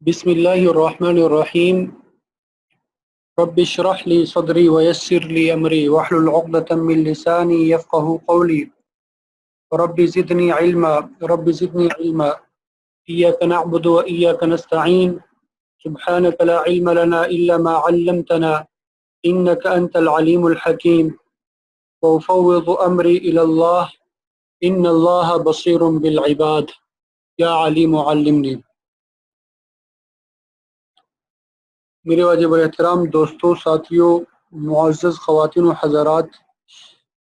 بسم اللہ الرحمن الرحیم رب اشرح لی صدری ویسر لی امری واحلل عقدۃ من لسانی یفقهوا قولی رب زدنی علما ایاک نعبد و ایاک نستعین سبحانک لا علم لنا الا ما علمتنا انک انت العلیم الحکیم وافوض امری الی اللہ ان اللہ بصیر بالعباد یا علیم علمنی۔ میرے واجب الاحترام دوستوں، ساتھیوں، معزز خواتین و حضرات،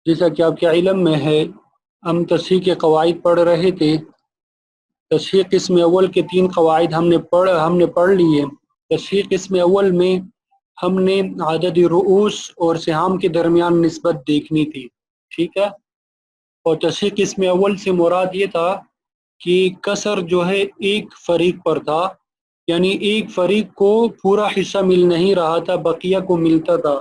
جیسا کہ آپ کے علم میں ہے، ہم تصحیح کے قواعد پڑھ رہے تھے۔ تصحیح قسم اول کے 3 قواعد ہم نے پڑھ لیے۔ تصحیح قسم اول میں ہم نے عدد رؤوس اور سہام کے درمیان نسبت دیکھنی تھی، ٹھیک ہے۔ اور تصحیح قسم اول سے مراد یہ تھا کہ کسر جو ہے ایک فریق پر تھا، یعنی ایک فریق کو پورا حصہ مل نہیں رہا تھا، بقیہ کو ملتا تھا۔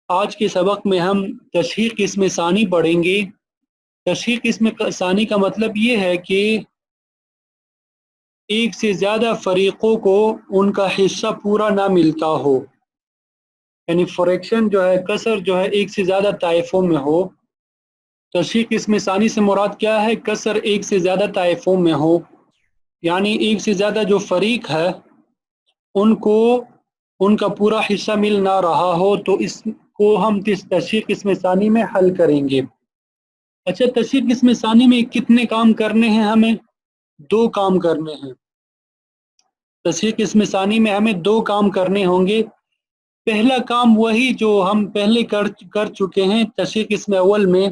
آج کے سبق میں ہم تصحیح قسم ثانی پڑھیں گے۔ تصحیح قسم ثانی کا مطلب یہ ہے کہ ایک سے زیادہ فریقوں کو ان کا حصہ پورا نہ ملتا ہو، یعنی فریکشن جو ہے، کسر جو ہے ایک سے زیادہ طائفوں میں ہو۔ تصحیح قسم ثانی سے مراد کیا ہے؟ کسر ایک سے زیادہ طائفوں میں ہو، یعنی ایک سے زیادہ جو فریق ہے ان کو ان کا پورا حصہ مل نہ رہا ہو، تو اس کو ہم تصحیح قسم ثانی میں حل کریں گے۔ اچھا، تصحیح قسم ثانی میں کتنے کام کرنے ہیں؟ ہمیں 2 کام کرنے ہیں۔ تصحیح قسم ثانی میں ہمیں 2 کام کرنے ہوں گے۔ پہلا کام وہی جو ہم پہلے کر چکے ہیں تصحیح قسم اول میں،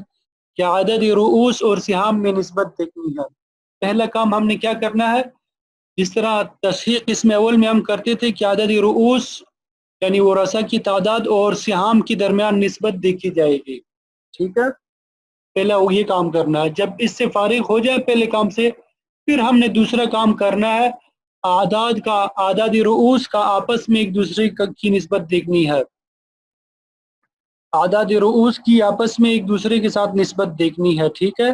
کہ عدد رؤوس اور سہام میں نسبت دیکھنی ہے۔ پہلا کام ہم نے کیا کرنا ہے؟ جس طرح تصحیح قسم اول میں ہم کرتے تھے کہ عدد رؤوس یعنی ورثہ کی تعداد اور سہام کی درمیان نسبت دیکھی جائے گی، ٹھیک ہے۔ پہلا یہ کام کرنا ہے۔ جب اس سے فارغ ہو جائے پہلے کام سے، پھر ہم نے دوسرا کام کرنا ہے، اعداد رؤوس کا آپس میں ایک دوسرے کی نسبت دیکھنی ہے۔ اعداد رؤوس کی آپس میں ایک دوسرے کے ساتھ نسبت دیکھنی ہے، ٹھیک ہے۔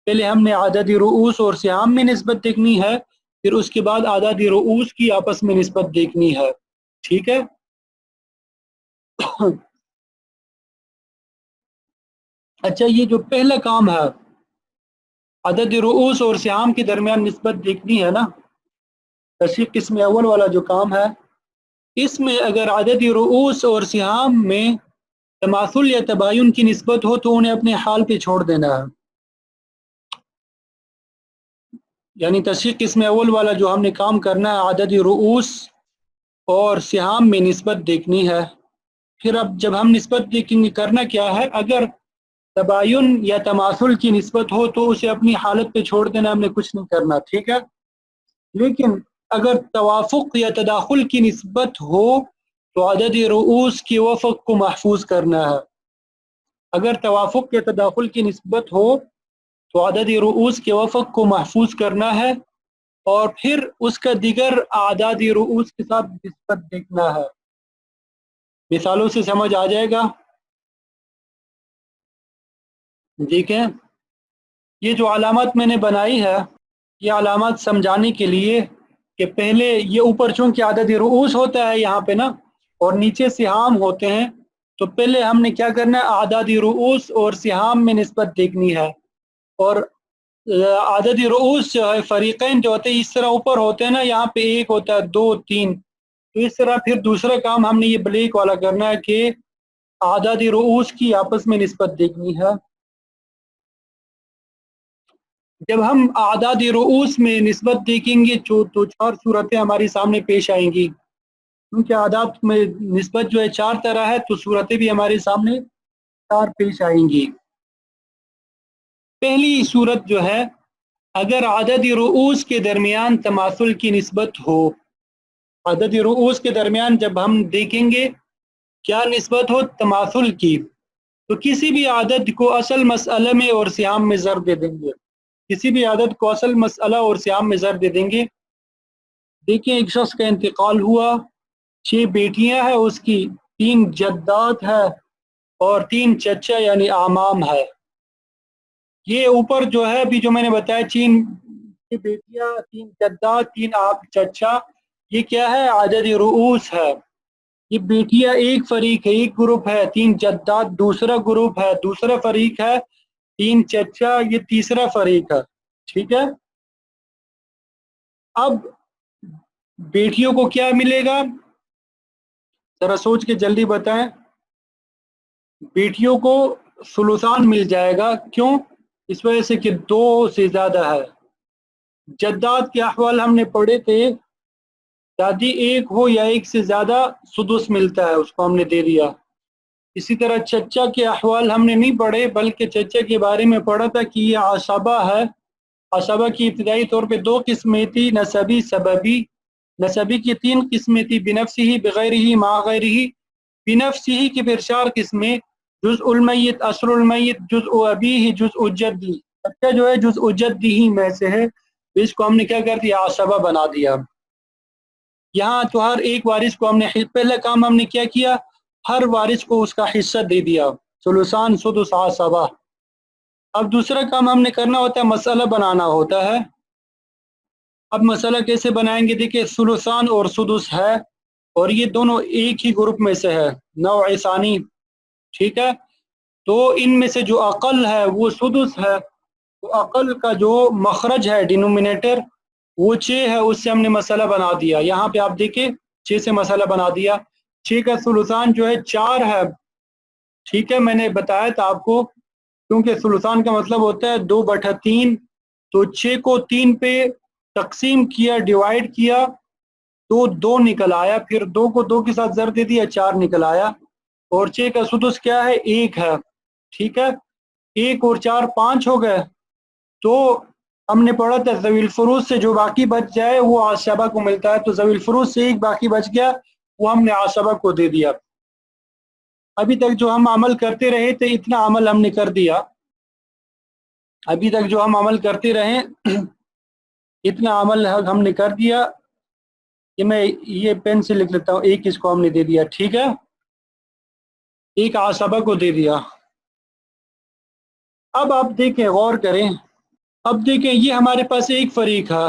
پہلے ہم نے اعداد رؤوس اور سہام میں نسبت دیکھنی ہے، پھر اس کے بعد اعداد رؤوس کی آپس میں نسبت دیکھنی ہے، ٹھیک ہے۔ اچھا، یہ جو پہلا کام ہے عدد رؤوس اور سہام کے درمیان نسبت دیکھنی ہے نا، تصحیح قسم اول والا جو کام ہے، اس میں اگر عدد رؤوس اور سہام میں تماثل یا تباین کی نسبت ہو تو انہیں اپنے حال پہ چھوڑ دینا ہے۔ یعنی تصحیح قسم اول والا جو ہم نے کام کرنا ہے، عدد رؤوس اور سہام میں نسبت دیکھنی ہے۔ پھر اب جب ہم نسبت دیکھیں گے، کرنا کیا ہے؟ اگر تباین یا تماثل کی نسبت ہو تو اسے اپنی حالت پہ چھوڑ دینا، ہم نے کچھ نہیں کرنا، ٹھیک ہے۔ لیکن اگر توافق یا تداخل کی نسبت ہو تو عدد رؤوس کی وفق کو محفوظ کرنا ہے۔ اگر توافق یا تداخل کی نسبت ہو تو عدد رؤوس کے وفق کو محفوظ کرنا ہے، اور پھر اس کا دیگر اعداد رؤوس کے ساتھ نسبت دیکھنا ہے۔ مثالوں سے سمجھ آ جائے گا؟ دیکھیں، یہ جو علامات میں نے بنائی ہے، یہ علامات سمجھانے کے لیے کہ پہلے یہ اوپر چونکہ عدد رؤوس ہوتا ہے یہاں پہ نا، اور نیچے سہام ہوتے ہیں، تو پہلے ہم نے کیا کرنا ہے؟ اعداد رؤوس اور سہام میں نسبت دیکھنی ہے۔ اور عدد رؤوس جو ہے، فریقین جو ہوتے ہیں اس طرح اوپر ہوتے ہیں نا، یہاں پہ 1 ہوتا ہے، 2، 3، تو اس طرح پھر دوسرا کام ہم نے یہ بلیک والا کرنا ہے کہ اعداد رؤوس کی آپس میں نسبت دیکھنی ہے۔ جب ہم اعداد رؤوس میں نسبت دیکھیں گے تو 4 صورتیں ہماری سامنے پیش آئیں گی، کیونکہ اعداد میں نسبت جو ہے 4 طرح ہے، تو صورتیں بھی ہمارے سامنے 4 پیش آئیں گی۔ پہلی صورت جو ہے، اگر عدد رؤوس کے درمیان تماثل کی نسبت ہو۔ عدد رؤوس کے درمیان جب ہم دیکھیں گے کیا نسبت ہو؟ تماثل کی، تو کسی بھی عدد کو اصل مسئلہ میں اور سہام میں ضرب دے دیں گے۔ کسی بھی عدد کو اصل مسئلہ اور سہام میں ضرب دے دیں گے۔ دیکھیں، ایک شخص کا انتقال ہوا، 6 بیٹیاں ہیں اس کی، 3 جدات ہے اور 3 چچا یعنی اعمام ہے۔ یہ اوپر جو ہے ابھی جو میں نے بتایا بیٹیاں، 3 جدات، 3 آپ چچا، یہ کیا ہے؟ عدد رؤوس ہے. یہ بیٹیاں ایک فریق ہے، ایک گروپ ہے. 3 جدات دوسرا گروپ ہے، دوسرا فریق ہے. 3 چچا یہ تیسرا فریق ہے. ٹھیک ہے. اب بیٹیوں کو کیا ملے گا؟ ذرا سوچ کے جلدی بتائیں. بیٹیوں کو ثلثان مل جائے گا. کیوں؟ اس وجہ سے کہ 2 سے زیادہ ہے. جدات کے احوال ہم نے پڑھے تھے، دادی ایک ہو یا ایک سے زیادہ سدس ملتا ہے، اس کو ہم نے دے دیا. اسی طرح چچا کے احوال ہم نے نہیں پڑھے، بلکہ چچا کے بارے میں پڑھا تھا کہ یہ عصبہ ہے. عصبہ کی ابتدائی طور پہ 2 قسمیں تھی، نسبی سببی. نسبی کی 3 قسمیں تھی، بنفسہ بغیرہ مع غیرہ. بنفسہ کی پھر 4 قسمیں، جزء المیت، اصل المیت، جزء ابیہ، جزء جدی. چچا جو ہے جزء جدی ہی میں سے ہے، اس کو ہم نے کیا کر دیا؟ عصبہ بنا دیا. یہاں تو ہر ایک وارث کو ہم نے پہلا کام ہم نے کیا کیا؟ ہر وارث کو اس کا حصہ دے دیا، ثلثان سدس عصبہ. اب دوسرا کام ہم نے کرنا ہوتا ہے، مسئلہ بنانا ہوتا ہے. اب مسئلہ کیسے بنائیں گے؟ دیکھیں، ثلثان اور سدس ہے اور یہ دونوں ایک ہی گروپ میں سے ہے، نوع ثانی. ٹھیک ہے. تو ان میں سے جو اقل ہے وہ سدس ہے. تو اقل کا جو مخرج ہے، ڈینومینیٹر، وہ 6 ہے. اس سے ہم نے مسئلہ بنا دیا. یہاں پہ آپ دیکھیں 6 سے مسئلہ بنا دیا. 6 کا ثلثان جو ہے 4 ہے. ٹھیک ہے. میں نے بتایا تھا آپ کو، کیونکہ ثلثان کا مطلب ہوتا ہے 2/3. تو 6 کو 3 پہ تقسیم کیا، ڈیوائڈ کیا تو 2 نکل آیا. پھر 2 کو 2 کے ساتھ ضرب دے دیا، 4 نکل آیا. اور 6 کا سدس کیا ہے؟ 1 ہے. ٹھیک ہے. 1 اور 4 5 ہو گئے. تو ہم نے پڑھا تھا ذوی الفروض سے جو باقی بچ جائے وہ عصبہ کو ملتا ہے. تو ذوی الفروض سے 1 باقی بچ گیا، وہ ہم نے عصبہ کو دے دیا. ابھی تک جو ہم عمل کرتے رہے تھے اتنا عمل ہم نے کر دیا. ابھی تک جو ہم عمل کرتے رہے اتنا عمل ہم نے کر دیا. کہ میں یہ پین سے لکھ لیتا ہوں، 1 اس کو ہم نے دے دیا. ٹھیک ہے. 1 عصبہ کو دے دیا. اب آپ دیکھیں، غور کریں. اب دیکھیں، یہ ہمارے پاس ایک فریق ہے.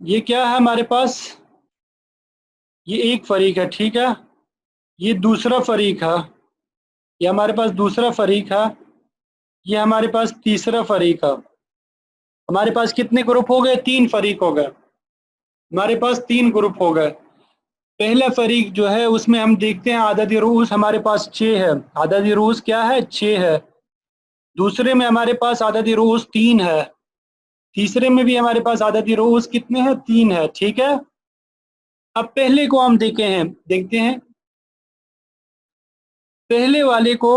یہ کیا ہے ہمارے پاس؟ یہ ایک فریق ہے. ٹھیک ہے. یہ دوسرا فریق ہے. یہ ہمارے پاس دوسرا فریق ہے. یہ ہمارے پاس تیسرا فریق ہے. ہمارے پاس کتنے گروپ ہو گئے؟ 3 فریق ہو گئے. ہمارے پاس 3 گروپ ہو گئے. پہلا فریق جو ہے اس میں ہم دیکھتے ہیں عدد رؤوس ہمارے پاس 6 ہے. عدد رؤوس کیا ہے؟ 6 ہے. دوسرے میں ہمارے پاس عدد رؤوس 3 ہے. تیسرے میں بھی ہمارے پاس عدد رؤوس کتنے ہیں؟ 3 ہے. ٹھیک ہے. اب پہلے کو ہم دیکھتے ہیں. پہلے والے کو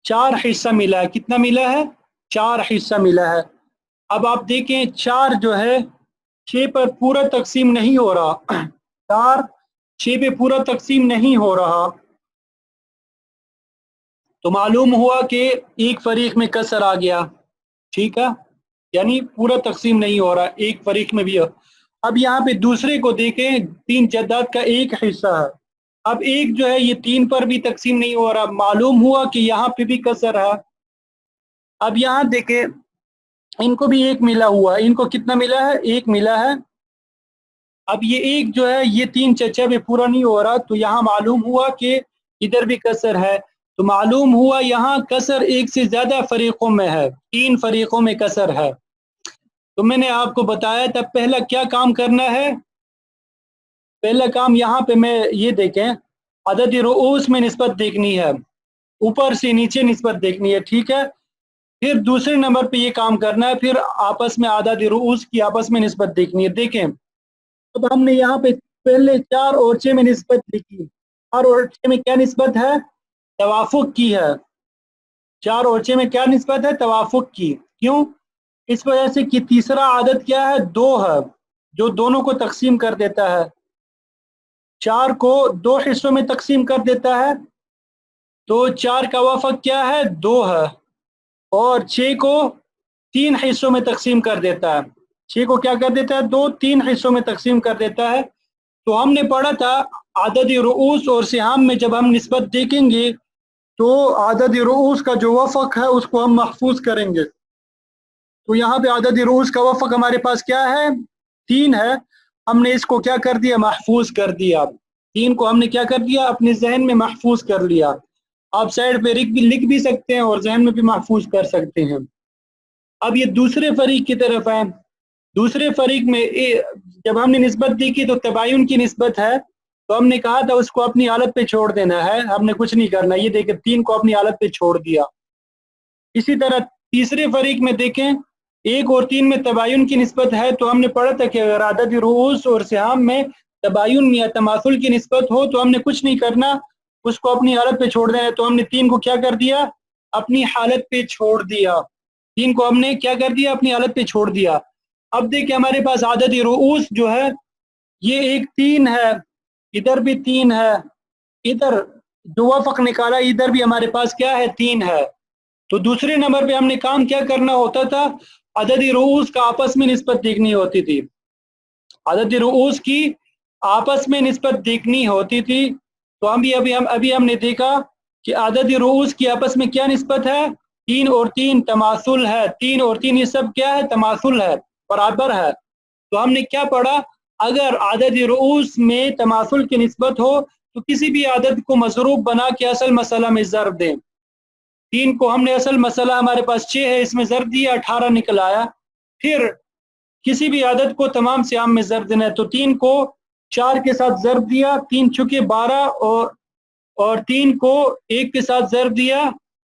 4 حصہ ملا ہے. کتنا ملا ہے؟ 4 حصہ ملا ہے. اب آپ دیکھیں 4 جو ہے 6 پر پورا تقسیم نہیں ہو رہا. 4 6 پہ پورا تقسیم نہیں ہو رہا. تو معلوم ہوا کہ ایک فریق میں کسر آ گیا. ٹھیک ہے. یعنی پورا تقسیم نہیں ہو رہا، ایک فریق میں بھی ہے. اب یہاں پہ دوسرے کو دیکھیں، 3 جدات کا ایک حصہ ہے. اب ایک جو ہے یہ 3 پر بھی تقسیم نہیں ہو رہا. معلوم ہوا کہ یہاں پہ بھی کسر ہے. اب یہاں دیکھیں، ان کو بھی 1 ملا ہوا ہے. ان کو کتنا ملا ہے؟ 1 ملا ہے. اب یہ 1 جو ہے یہ 3 چچا میں پورا نہیں ہو رہا. تو یہاں معلوم ہوا کہ ادھر بھی کسر ہے. تو معلوم ہوا یہاں کسر 1 سے زیادہ فریقوں میں ہے، 3 فریقوں میں کسر ہے. تو میں نے آپ کو بتایا تھا پہلا کیا کام کرنا ہے. پہلا کام یہاں پہ میں یہ دیکھیں، عدد رؤوس میں نسبت دیکھنی ہے، اوپر سے نیچے نسبت دیکھنی ہے. ٹھیک ہے. پھر دوسرے نمبر پہ یہ کام کرنا ہے، پھر آپس میں عدد رؤوس کی آپس میں نسبت دیکھنی ہے. دیکھیں اب ہم نے یہاں پہ پہلے 4 اور 6 میں نسبت دیکھی. 4 اور 6 میں کیا نسبت ہے؟ توافق کی ہے. 4 اور 6 میں کیا نسبت ہے؟ توافق کی. کیوں؟ اس وجہ سے کہ تیسرا عدد کیا ہے؟ 2 ہے، جو دونوں کو تقسیم کر دیتا ہے. 4 کو 2 حصوں میں تقسیم کر دیتا ہے. تو 4 کا وافق کیا ہے؟ 2 ہے. اور 6 کو 3 حصوں میں تقسیم کر دیتا ہے. 6 کو کیا کر دیتا ہے؟ 2 3 حصوں میں تقسیم کر دیتا ہے. تو ہم نے پڑھا تھا عدد رؤوس اور سہام میں جب ہم نسبت دیکھیں گے تو عدد رؤوس کا جو وفق ہے اس کو ہم محفوظ کریں گے. تو یہاں پہ عدد روز کا وفق ہمارے پاس کیا ہے؟ 3 ہے. ہم نے اس کو کیا کر دیا؟ محفوظ کر دیا. 3 کو ہم نے کیا کر دیا؟ اپنے ذہن میں محفوظ کر لیا. آپ سائڈ پہ لکھ بھی سکتے ہیں اور ذہن میں بھی محفوظ کر سکتے ہیں. اب یہ دوسرے فریق کی طرف ہے. دوسرے فریق میں جب ہم نے نسبت دی کی تو تباین کی نسبت ہے، تو ہم نے کہا تھا اس کو اپنی حالت پہ چھوڑ دینا ہے، ہم نے کچھ نہیں کرنا. یہ دیکھیں 3 کو اپنی حالت پہ چھوڑ دیا. اسی طرح تیسرے فریق میں دیکھیں 1 اور 3 میں تباین کی نسبت ہے، تو ہم نے پڑھا تھا کہ اگر عدد رؤوس اور سہام میں تباین یا تماثل کی نسبت ہو تو ہم نے کچھ نہیں کرنا، اس کو اپنی حالت پہ چھوڑ دینا. تو ہم نے 3 کو کیا کر دیا؟ اپنی حالت پہ چھوڑ دیا. 3 کو ہم نے کیا کر دیا؟ اپنی حالت پہ چھوڑ دیا. اب دیکھیں ہمارے پاس عدد رؤوس جو ہے یہ ایک 3 ہے، ادھر بھی 3 ہے، ادھر جو وفق نکالا ادھر بھی ہمارے پاس کیا ہے؟ 3 ہے. تو دوسرے نمبر پہ ہم نے کام کیا کرنا ہوتا تھا؟ عدد رؤوس کا آپس میں نسبت دیکھنی ہوتی تھی. عدد رؤوس کی آپس میں نسبت دیکھنی ہوتی تھی. تو ابھی ہم نے دیکھا کہ عدد رؤوس کی آپس میں کیا نسبت ہے؟ 3 اور 3 تماثل ہے. 3 اور 3 یہ سب کیا ہے؟ تماثل ہے، برابر ہے. تو ہم نے کیا پڑھا؟ اگر عدد رؤوس میں تماثل کی نسبت ہو تو کسی بھی عدد کو مضروب بنا کے اصل مسئلہ میں ضرب دیں. 3 کو ہم نے اصل مسئلہ ہمارے پاس 6 ہے، اس میں ضرب دیا 18 نکل آیا. پھر کسی بھی عدد کو تمام سیام میں ضرب دینا ہے، تو 3 کو 4 کے ساتھ ضرب دیا، 3 چکے 12 اور 3 کو 1 کے ساتھ ضرب دیا،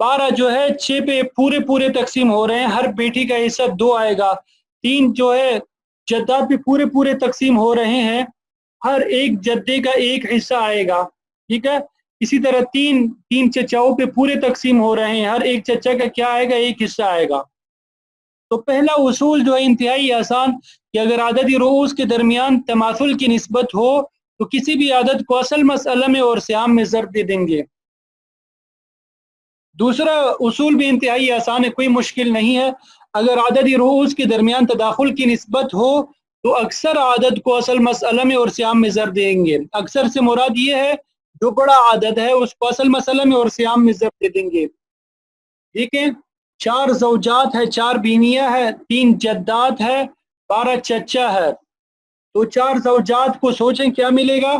12 جو ہے 6 پہ پورے تقسیم ہو رہے ہیں، ہر بیٹی کا حصہ 2 آئے گا. 3 جو ہے جداد پہ پورے تقسیم ہو رہے ہیں، ہر ایک جدے کا ایک حصہ آئے گا. ٹھیک ہے. اسی طرح 3 چچاؤں پہ پورے تقسیم ہو رہے ہیں، ہر ایک چچا کا کیا آئے گا؟ ایک حصہ آئے گا. تو پہلا اصول جو ہے انتہائی آسان کہ اگر عدد رؤوس کے درمیان تماثل کی نسبت ہو تو کسی بھی عدد کو اصل مسئلہ میں اور سیام میں ضرب دے دیں گے. دوسرا اصول بھی انتہائی آسان ہے، کوئی مشکل نہیں ہے. اگر عدد رؤوس کے درمیان تداخل کی نسبت ہو تو اکثر عدد کو اصل مسئلہ میں اور سیام میں ضرب دیں گے. اکثر سے مراد یہ ہے جو بڑا عدد ہے اس کو اصل مسئلہ میں اور سیام میں ضرب دے دیں گے. ٹھیک ہے. 4 زوجات ہے، 4 بیویاں ہے، 3 جدات ہے، 12 چچا ہے. تو 4 زوجات کو سوچیں کیا ملے گا؟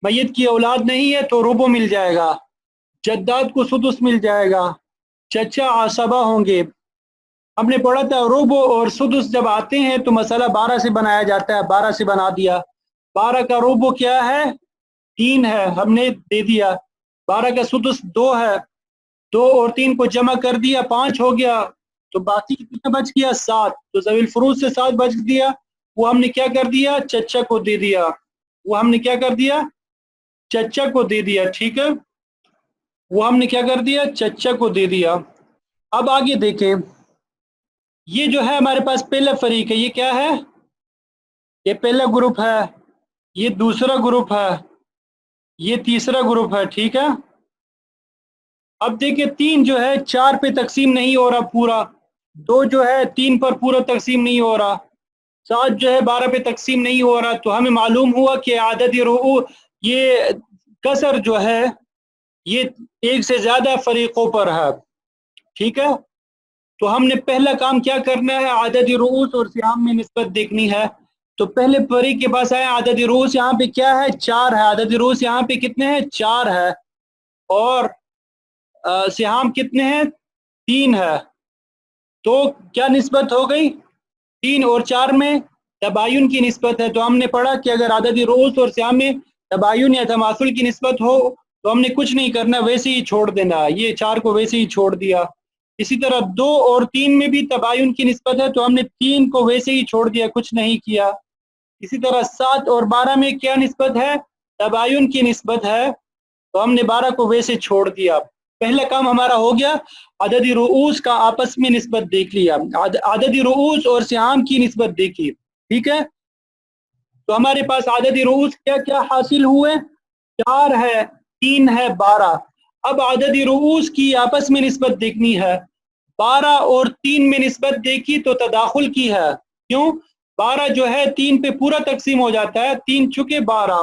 میت کی اولاد نہیں ہے تو ربع مل جائے گا، جداد کو سدس مل جائے گا، چچا عصبہ ہوں گے. ہم نے پڑھا تھا ربع اور سدس جب آتے ہیں تو مسئلہ 12 سے بنایا جاتا ہے، 12 سے بنا دیا. 12 کا ربع کیا ہے؟ 3 ہے، ہم نے دے دیا. 12 کا سدس 2 ہے، 2 اور 3 کو جمع کر دیا 5 ہو گیا. تو باقی کتنا بچ گیا؟ 7. تو ذوی الفروض سے 7 بچ دیا، وہ ہم نے کیا کر دیا؟ چچا کو دے دیا. وہ ہم نے کیا کر دیا؟ چچا کو دے دیا. ٹھیک ہے. وہ ہم نے کیا کر دیا؟ چچا کو دے دیا. اب آگے دیکھیں، یہ جو ہے ہمارے پاس پہلا فریق ہے، یہ کیا ہے؟ یہ پہلا گروپ ہے، یہ دوسرا گروپ ہے، یہ تیسرا گروپ ہے. ٹھیک ہے. اب دیکھیں 3 جو ہے 4 پہ تقسیم نہیں ہو رہا پورا، 2 جو ہے 3 پر پورا تقسیم نہیں ہو رہا، 7 جو ہے 12 پہ تقسیم نہیں ہو رہا. تو ہمیں معلوم ہوا کہ عدد رؤوس یہ کسر جو ہے یہ ایک سے زیادہ فریقوں پر ہے. ٹھیک ہے. تو ہم نے پہلا کام کیا کرنا ہے؟ عدد رؤوس اور سیام میں نسبت دیکھنی ہے. تو پہلے فریق کے پاس آئے، عدد رؤوس یہاں پہ کیا ہے؟ 4 ہے. عدد رؤوس یہاں پہ کتنے ہیں؟ 4 ہے. اور سہام کتنے ہیں؟ 3 ہے. تو کیا نسبت ہو گئی؟ 3 اور 4 میں تباین کی نسبت ہے. تو ہم نے پڑھا کہ اگر عدد رؤوس اور سہام میں تباین یا تماثل کی نسبت ہو تو ہم نے کچھ نہیں کرنا، ویسے ہی چھوڑ دینا. یہ 4 کو ویسے ہی چھوڑ دیا. اسی طرح 2 اور 3 میں بھی تباین کی نسبت ہے تو ہم نے 3 کو ویسے ہی چھوڑ دیا، کچھ نہیں کیا. اسی طرح 7 اور 12 میں کیا نسبت ہے؟ تباین کی نسبت ہے تو ہم نے 12 کو ویسے چھوڑ دیا. پہلا کام ہمارا ہو گیا، عدد رؤوس کا آپس میں نسبت دیکھ لیا، عدد رؤوس اور سہام کی نسبت دیکھی. ٹھیک ہے. تو ہمارے پاس عدد رؤوس کیا کیا حاصل ہوئے؟ 4 ہے، 3 ہے، 12. اب عدد رؤوس کی آپس میں نسبت دیکھنی ہے. 12 اور 3 میں نسبت دیکھی تو تداخل کی ہے. کیوں؟ 12 جو ہے 3 پہ پورا تقسیم ہو جاتا ہے، 3 چکے 12.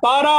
12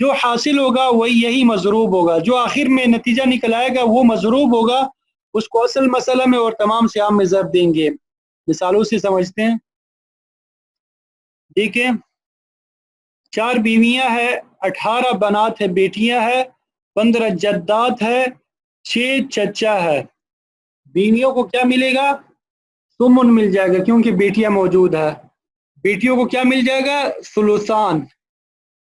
جو حاصل ہوگا وہی یہی مضروب ہوگا، جو آخر میں نتیجہ نکل آئے گا وہ مضروب ہوگا، اس کو اصل مسئلہ میں اور تمام سیام میں ضرب دیں گے۔ مثالوں سے سمجھتے ہیں۔ دیکھیں 4 بیویاں ہیں، 18 بنات ہے بیٹیاں ہیں، 15 جدات ہے، 6 چچا ہے۔ بیویوں کو کیا ملے گا؟ ثمن مل جائے گا کیونکہ بیٹیاں موجود ہے۔ بیٹیوں کو کیا مل جائے گا؟ ثلثان۔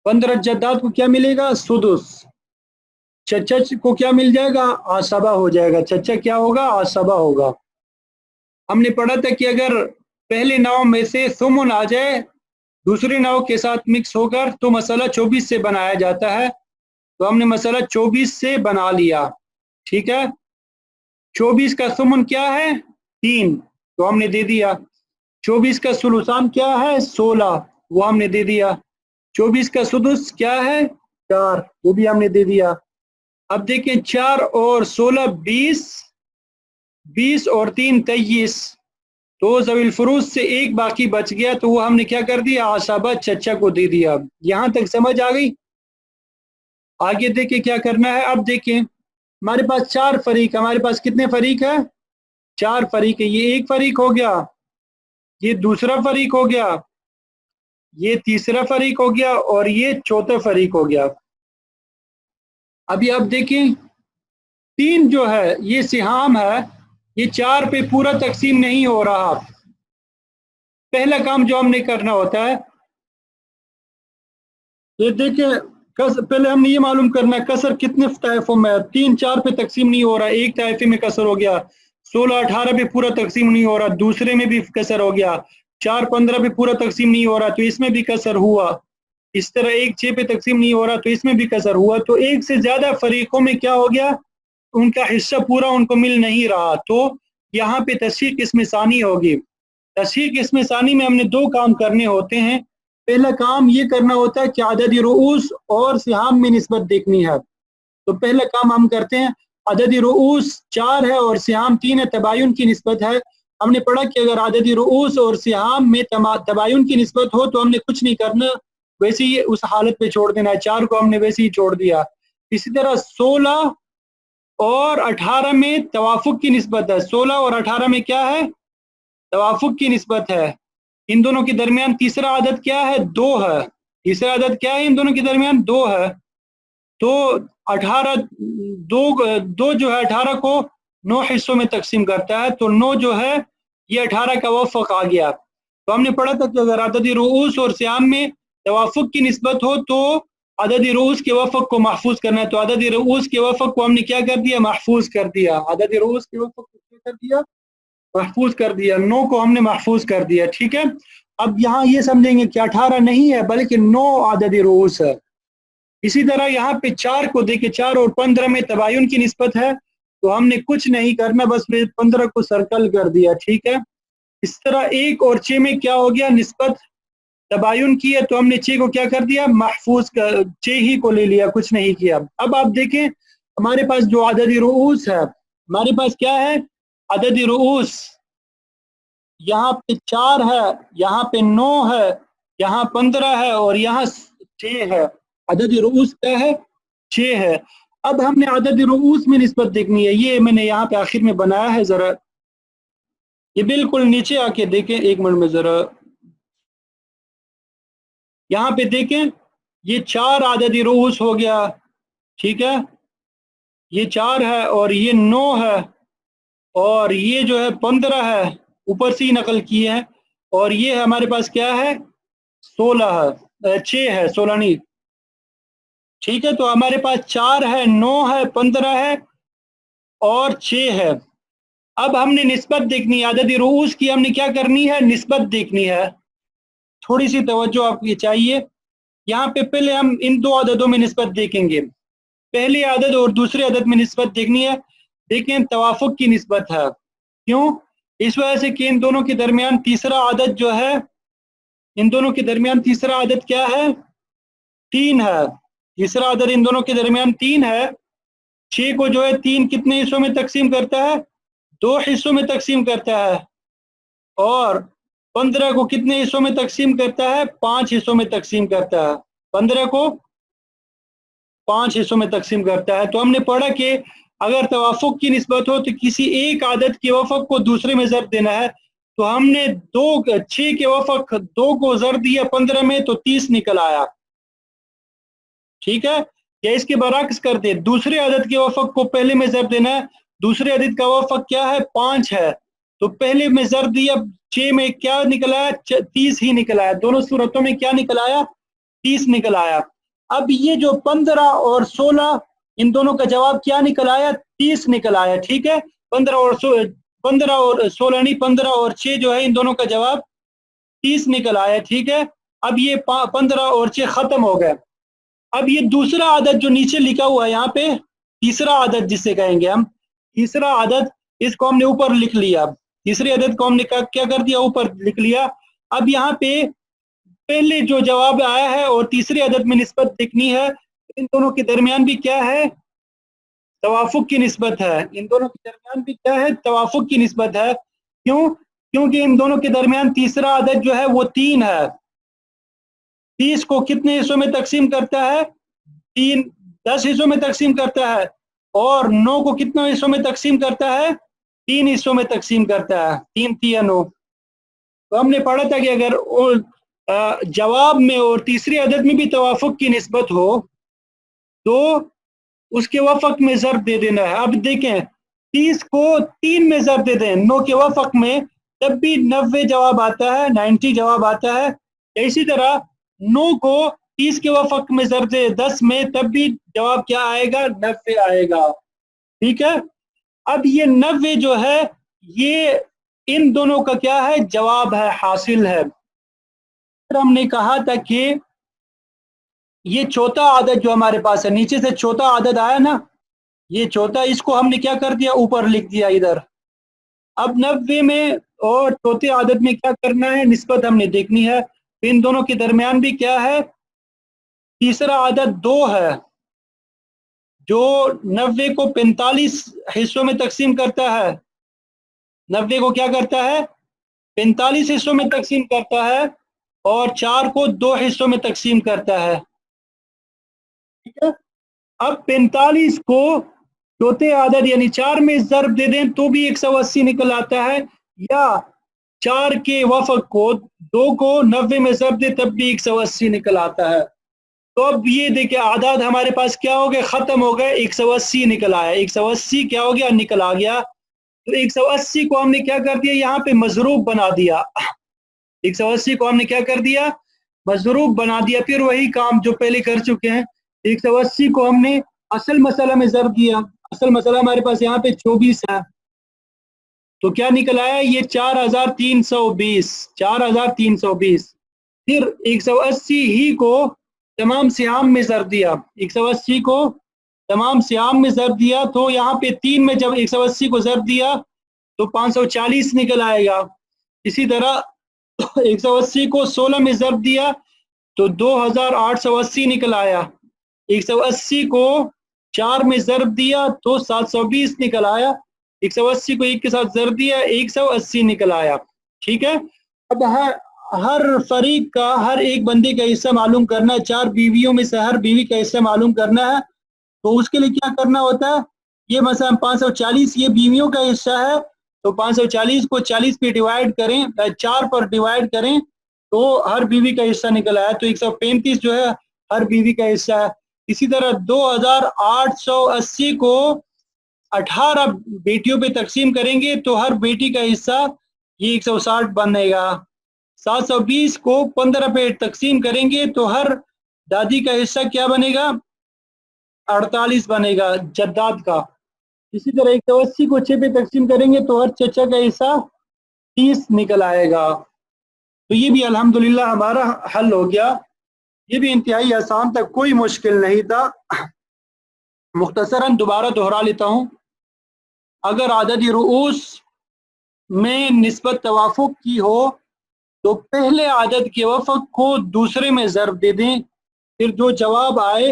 15 جدات کو کیا ملے گا؟ سدس۔ چچا کو کیا مل جائے گا؟ عصبہ ہو جائے گا۔ چچا کیا ہوگا؟ عصبہ ہوگا۔ ہم نے پڑھا تھا کہ اگر پہلے ناؤ میں سے ثمن آ جائے دوسرے ناؤ کے ساتھ مکس ہو کر تو مسئلہ 24 سے بنایا جاتا ہے، تو ہم نے مسئلہ 24 سے بنا لیا، ٹھیک ہے۔ 24 کا ثمن کیا ہے؟ 3، تو ہم نے دے دیا۔ 24 کا ثلثان کیا ہے؟ 16، وہ ہم نے دے دیا۔ 24 کا سدس کیا ہے؟ 4، وہ بھی ہم نے دے دیا۔ اب دیکھیں 4 اور 16 20، 20 اور 3 23، تو ذوی الفروض سے ایک باقی بچ گیا، تو وہ ہم نے کیا کر دیا؟ عصبہ چچا کو دے دیا۔ یہاں تک سمجھ آ گئی؟ آگے دیکھیں کیا کرنا ہے۔ اب دیکھیں ہمارے پاس 4 فریق، ہمارے پاس کتنے فریق ہے؟ 4 فریق ہے۔ یہ ایک فریق ہو گیا، یہ دوسرا فریق ہو گیا، یہ تیسرا فریق ہو گیا، اور یہ چوتھا فریق ہو گیا۔ ابھی آپ دیکھیں 3 جو ہے یہ سہام ہے، یہ 4 پہ پورا تقسیم نہیں ہو رہا۔ پہلا کام جو ہم نے کرنا ہوتا ہے، یہ دیکھیں پہلے ہم نے یہ معلوم کرنا ہے کسر کتنے طائفوں میں ہے۔ 3 4 پہ تقسیم نہیں ہو رہا، ایک طائفے میں کسر ہو گیا۔ 16 18 پہ پورا تقسیم نہیں ہو رہا، دوسرے میں بھی کسر ہو گیا۔ 4 15 پہ پورا تقسیم نہیں ہو رہا، تو اس میں بھی کسر ہوا۔ اس طرح 1 6 پہ تقسیم نہیں ہو رہا، تو اس میں بھی کسر ہوا۔ تو ایک سے زیادہ فریقوں میں کیا ہو گیا؟ ان کا حصہ پورا ان کو مل نہیں رہا، تو یہاں پہ تصحیح قسم ثانی ہوگی۔ تصحیح قسم ثانی میں ہم نے 2 کام کرنے ہوتے ہیں۔ پہلا کام یہ کرنا ہوتا ہے کہ عدد رؤوس اور سہام میں نسبت دیکھنی ہے، تو پہلا کام ہم کرتے ہیں۔ عدد رؤوس 4 ہے اور سہام 3 ہے، تباین کی نسبت ہے۔ ہم نے پڑھا کہ اگر عدد رؤوس اور سہام میں تباین کی نسبت ہو تو ہم نے کچھ نہیں کرنا، ویسے ہی اس حالت پہ چھوڑ دینا ہے۔ 4 کو ہم نے ویسے ہی چھوڑ دیا۔ اسی طرح 16 اور 18 میں توافق کی نسبت ہے۔ 16 اور 18 میں کیا ہے؟ توافق کی نسبت ہے۔ ان دونوں کے درمیان تیسرا عدد کیا ہے؟ 2 ہے۔ تیسرا عدد کیا ہے؟ ان دونوں کے درمیان 2 ہے۔ تو 18 دو جو ہے 18 کو 9 حصوں میں تقسیم کرتا ہے، تو 9 جو ہے یہ 18 کا وفق آ گیا۔ تو ہم نے پڑھا تھا کہ اگر عدد رؤوس اور سہام میں توافق کی نسبت ہو تو عدد رؤوس کے وفق کو محفوظ کرنا ہے، تو عدد رؤوس کے وفق کو ہم نے کیا کر دیا؟ محفوظ کر دیا۔ عدد رؤوس کے وفق کو کیا کر دیا؟ محفوظ کر دیا۔ 9 کو ہم نے محفوظ کر دیا، ٹھیک ہے۔ اب یہاں یہ سمجھیں گے کہ 18 نہیں ہے بلکہ 9 عدد رؤوس ہے۔ اسی طرح یہاں پہ 4 کو دیکھیں، 4 اور 15 میں تباین کی نسبت ہے، تو ہم نے کچھ نہیں کرنا، بس 15 کو سرکل کر دیا، ٹھیک ہے۔ اس طرح 1 اور 6 میں کیا ہو گیا؟ نسبت تباین کی ہے، تو ہم نے 6 کو کیا کر دیا؟ محفوظ 6 ہی کو لے لیا، کچھ نہیں کیا۔ اب آپ دیکھیں ہمارے پاس جو عدد رؤوس ہے، ہمارے پاس کیا ہے؟ عدد رؤوس یہاں پہ 4 ہے، یہاں پہ 9 ہے، یہاں 15 ہے، اور یہاں 6 ہے۔ عدد رؤوس کیا ہے؟ 6 ہے۔ اب ہم نے عدد رؤوس میں نسبت دیکھنی ہے، یہ میں نے یہاں پہ آخر میں بنایا ہے، ذرا یہ بالکل نیچے آ کے دیکھیں، 1 منٹ میں ذرا یہاں پہ دیکھیں، یہ 4 عدد رؤوس ہو گیا، ٹھیک ہے۔ یہ 4 ہے اور یہ 9 ہے، اور یہ جو ہے 15 ہے، اوپر سے ہی نقل کی ہے، اور یہ ہمارے پاس کیا ہے؟ 16 ہے، 6 ہے، 16 نہیں، ٹھیک ہے۔ تو ہمارے پاس 4 ہے، 9 ہے، 15 ہے اور 6 ہے۔ اب ہم نے نسبت دیکھنی ہے، عدد رؤوس کی ہم نے کیا کرنی ہے؟ نسبت دیکھنی ہے۔ تھوڑی سی توجہ آپ کو چاہیے، یہاں پہ پہلے ہم ان 2 عددوں میں نسبت دیکھیں گے۔ پہلے عدد اور دوسرے عدد میں نسبت دیکھنی ہے۔ دیکھیں توافق کی نسبت ہے، کیوں؟ اس وجہ سے کہ ان دونوں کے درمیان تیسرا عدد جو ہے، ان دونوں کے درمیان تیسرا عدد کیا ہے؟ 3 ہے۔ تیسرا عدد ان دونوں کے درمیان 3 ہے۔ 6 کو جو ہے 3 کتنے حصوں میں تقسیم کرتا ہے؟ 2 حصوں میں تقسیم کرتا ہے، اور 15 کو کتنے حصوں میں تقسیم کرتا ہے؟ 5 حصوں میں تقسیم کرتا ہے۔ 15 کو 5 حصوں میں تقسیم کرتا ہے. تو ہم نے پڑھا کہ اگر توافق کی نسبت ہو تو کسی ایک عدد کے وفق کو دوسرے میں ضرب دینا ہے. تو ہم نے 6 کے وفق 2 کو ضرب دیا 15 میں تو 30 نکل آیا. ٹھیک ہے. یا اس کے برعکس کر دے, دوسرے عدد کے وفق کو پہلے میں ضرب دینا ہے. دوسرے عدد کا وفق کیا ہے؟ 5 ہے. تو پہلے میں ضرب دیا 6 میں, کیا نکل آیا؟ 30 ہی نکل آیا. دونوں صورتوں میں کیا نکل آیا؟ 30 نکل آیا. اب یہ جو 15 اور 16 ان دونوں کا جواب کیا نکل آیا؟ 30 نکل آیا. ٹھیک ہے. 15 اور 16 نہیں, 15 اور 6 جو ہے ان دونوں کا جواب 30 نکل آیا. ٹھیک ہے. اب یہ 15 اور 6 ختم ہو گئے. اب یہ دوسرا عدد جو نیچے لکھا ہوا ہے یہاں پہ, تیسرا عدد جسے کہیں گے ہم, تیسرا عدد, اس کو ہم نے اوپر لکھ لیا. تیسرے عدد کو ہم نے کیا کر دیا؟ اوپر لکھ لیا. اب یہاں پہ پہلے جو جواب آیا ہے اور تیسرے عدد میں نسبت دیکھنی ہے. ان دونوں کے درمیان بھی کیا ہے؟ توافق کی نسبت ہے. ان دونوں کے درمیان بھی کیا ہے؟ توافق کی نسبت ہے. کیوں؟ کیونکہ ان دونوں کے درمیان تیسرا عدد جو ہے وہ 3 ہے. 30 کو کتنے حصوں میں تقسیم کرتا ہے؟ 10 حصوں میں تقسیم کرتا ہے. اور 9 کو کتنے حصوں میں تقسیم کرتا ہے؟ 3 حصوں میں تقسیم کرتا ہے. 3 یا 9. تو ہم نے پڑھا تھا کہ اگر جواب میں اور تیسرے عدد میں بھی توافق کی نسبت ہو تو اس کے وفق میں ضرب دے دینا ہے. اب دیکھیں 30 کو 3 میں ضرب دے دیں 9 کے وفق میں, تب بھی 90 جواب آتا ہے, 90 جواب آتا ہے. اسی طرح 9 کو 30 کے وفق میں ضرب دے 10 میں, تب بھی جواب کیا آئے گا؟ 90 آئے گا. ٹھیک ہے. اب یہ 90 جو ہے یہ ان دونوں کا کیا ہے؟ جواب ہے, حاصل ہے. پھر ہم نے کہا تھا کہ یہ چوتھا عدد جو ہمارے پاس ہے, نیچے سے چوتھا عدد آیا نا, یہ چوتھا, اس کو ہم نے کیا کر دیا؟ اوپر لکھ دیا ادھر. اب 90 میں اور چوتھے عدد میں کیا کرنا ہے؟ نسبت ہم نے دیکھنی ہے. ان دونوں کے درمیان بھی کیا ہے؟ تیسرا عدد 2 ہے جو 90 کو 45 حصوں میں تقسیم کرتا ہے. 90 کو کیا کرتا ہے؟ 45 حصوں میں تقسیم کرتا ہے, اور 4 کو 2 حصوں میں تقسیم کرتا ہے. ٹھیک ہے. اب 45 کو چوتھے عدد یعنی 4 میں ضرب دے دیں تو بھی 180 نکل آتا ہے, یا 4 کے وفق کو 2 کو 90 میں ضرب دے تب بھی 180 نکل آتا ہے. تو اب یہ دیکھیں اعداد ہمارے پاس کیا ہو گئے؟ ختم ہو گئے. 180 نکل آیا. 180 کیا ہو گیا؟ نکل آ گیا. تو 180 کو ہم نے کیا کر دیا؟ یہاں پہ مضروب بنا دیا. 180 کو ہم نے کیا کر دیا؟ مضروب بنا دیا. پھر وہی کام جو پہلے کر چکے ہیں. 180 کو ہم نے اصل مسئلہ میں ضرب دیا. اصل مسئلہ ہمارے پاس یہاں پہ 24 ہے, تو کیا نکل آیا؟ یہ 4320. 4320. پھر 180 ہی کو تمام سیام میں ضرب دیا. 180 کو تمام سیام میں ضرب دیا تو یہاں پہ 3 میں جب 180 کو ضرب دیا تو 540 نکل آئے گا. اسی طرح 180 کو 16 میں ضرب دیا تو 2880 نکل آیا. 180 کو 4 میں ضرب دیا تو 720 نکل آیا. 180 کو 1 کے ساتھ ضرب دیا 180 نکل آیا. ٹھیک ہے. اب ہر فریق کا, ہر ایک بندے کا حصہ معلوم کرنا ہے. 4 بیویوں میں سے ہر بیوی کا حصہ معلوم کرنا ہے. تو اس کے لیے کیا کرنا ہوتا ہے؟ یہ مثلا 540 یہ بیویوں کا حصہ ہے, تو 540 کو 40 پہ ڈیوائیڈ کریں, 4 پر ڈیوائیڈ کریں تو ہر بیوی کا حصہ نکل آیا. تو 135 جو ہے ہر بیوی کا حصہ ہے. اسی طرح 2880 کو 18 بیٹیوں پہ تقسیم کریں گے تو ہر بیٹی کا حصہ یہ 160 بنے گا. 720 کو 15 پہ تقسیم کریں گے تو ہر دادی کا حصہ کیا بنے گا؟ 48 بنے گا جداد کا. اسی طرح 180 کو 6 پہ تقسیم کریں گے تو ہر چچا کا حصہ 30 نکل آئے گا. تو یہ بھی الحمدللہ ہمارا حل ہو گیا. یہ بھی انتہائی آسان تھا, کوئی مشکل نہیں تھا. مختصراً دوبارہ دہرا لیتا ہوں. اگر عدد رؤوس میں نسبت توافق کی ہو تو پہلے عدد کے وفق کو دوسرے میں ضرب دے دیں, پھر جو جواب آئے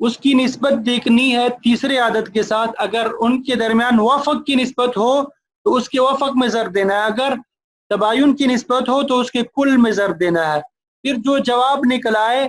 اس کی نسبت دیکھنی ہے تیسرے عدد کے ساتھ. اگر ان کے درمیان وفق کی نسبت ہو تو اس کے وفق میں ضرب دینا ہے, اگر تباین کی نسبت ہو تو اس کے کل میں ضرب دینا ہے. پھر جو جواب نکل آئے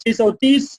630,